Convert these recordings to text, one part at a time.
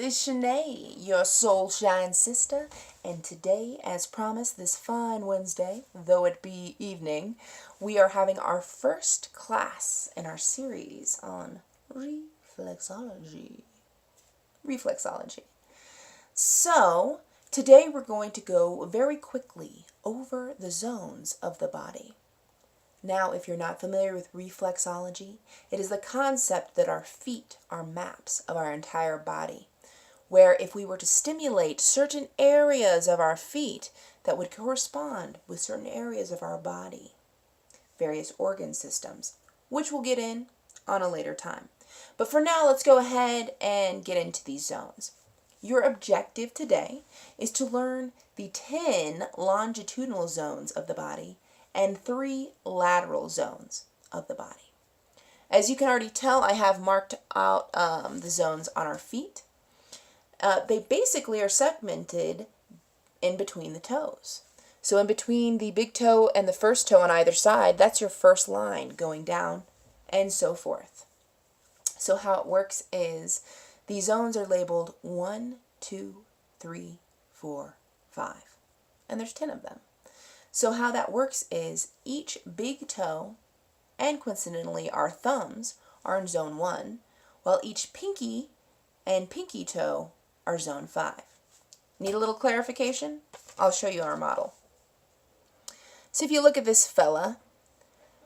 is Shanae, your soul shine sister, and today, as promised, this fine Wednesday, though it be evening, we are having our first class in our series on reflexology. So, today we're going to go very quickly over the zones of the body. Now, if you're not familiar with reflexology, it is the concept that our feet are maps of our entire body, where if we were to stimulate certain areas of our feet, that would correspond with certain areas of our body, various organ systems, which we'll get in on a later time. But for now, let's go ahead and get into these zones. Your objective today is to learn the 10 longitudinal zones of the body and 3 lateral zones of the body. As you can already tell, I have marked out the zones on our feet. They basically are segmented in between the toes. So in between the big toe and the first toe on either side, that's your first line going down and so forth. So how it works is these zones are labeled 1, 2, 3, 4, 5. And there's 10 of them. So how that works is each big toe, and coincidentally our thumbs, are in zone 1, while each pinky and pinky toe are zone 5. Need a little clarification? I'll show you our model. So if you look at this fella,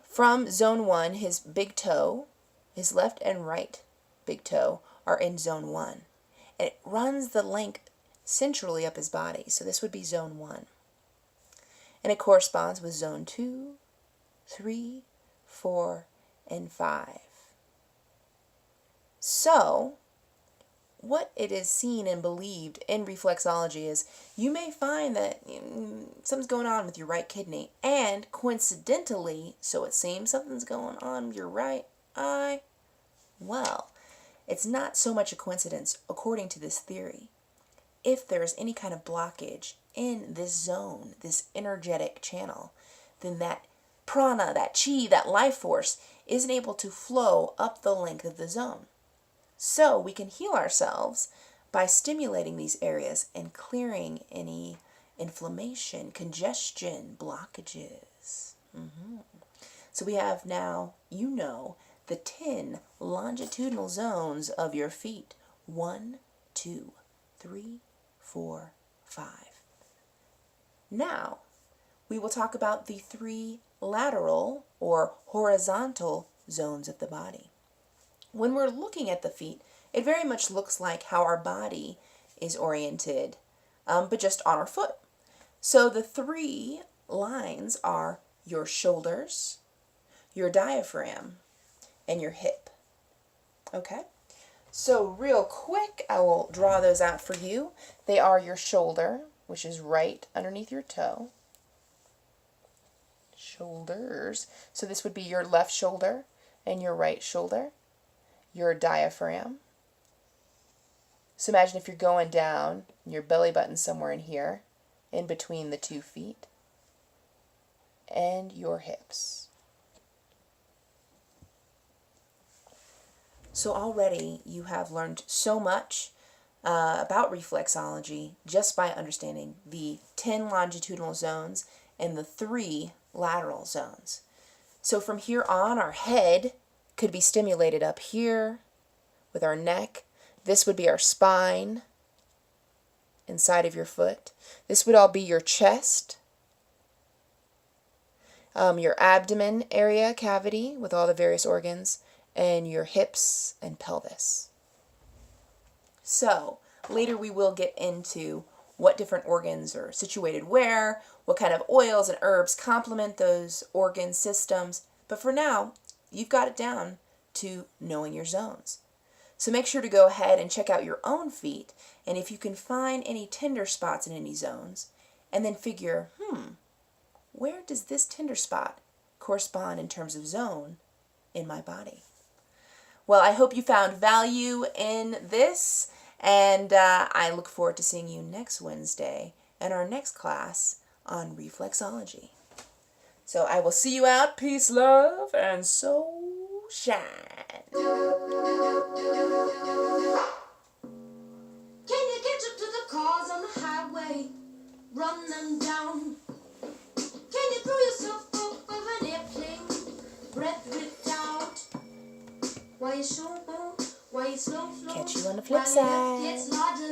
from zone 1, his big toe, his left and right big toe are in zone 1. And it runs the length centrally up his body. So this would be zone 1. And it corresponds with zone 2, 3, 4, and 5. So, what it is seen and believed in reflexology is you may find that something's going on with your right kidney, and coincidentally, so it seems, something's going on with your right eye. Well, it's not so much a coincidence according to this theory. If there is any kind of blockage in this zone, this energetic channel, then that prana, that chi, that life force isn't able to flow up the length of the zone. So we can heal ourselves by stimulating these areas and clearing any inflammation, congestion, blockages. So we have now, the 10 longitudinal zones of your feet. 1, 2, 3, 4, 5. Now, we will talk about the 3 lateral or horizontal zones of the body. When we're looking at the feet, it very much looks like how our body is oriented, but just on our foot. So the 3 lines are your shoulders, your diaphragm, and your hip. Okay? So real quick, I will draw those out for you. They are your shoulder, which is right underneath your toe. Shoulders. So this would be your left shoulder and your right shoulder. Your diaphragm. So imagine if you're going down, your belly button somewhere in here, in between the 2 feet. And your hips. So already you have learned so much about reflexology just by understanding the 10 longitudinal zones and the 3 lateral zones. So from here on, our head could be stimulated up here with our neck. This would be our spine inside of your foot. This would all be your chest, your abdomen area cavity with all the various organs, and your hips and pelvis. So, later we will get into what different organs are situated where, what kind of oils and herbs complement those organ systems. But for now, you've got it down to knowing your zones. So make sure to go ahead and check out your own feet, and if you can find any tender spots in any zones, and then figure, where does this tender spot correspond in terms of zone in my body? Well, I hope you found value in this, and I look forward to seeing you next Wednesday in our next class on reflexology. So I will see you out. Peace, love, and soul shine. run them down. Can you throw yourself off of an airplane, breath ripped out? Why you so bold? Why you slow flow? Catch you on the flip side. Gets larger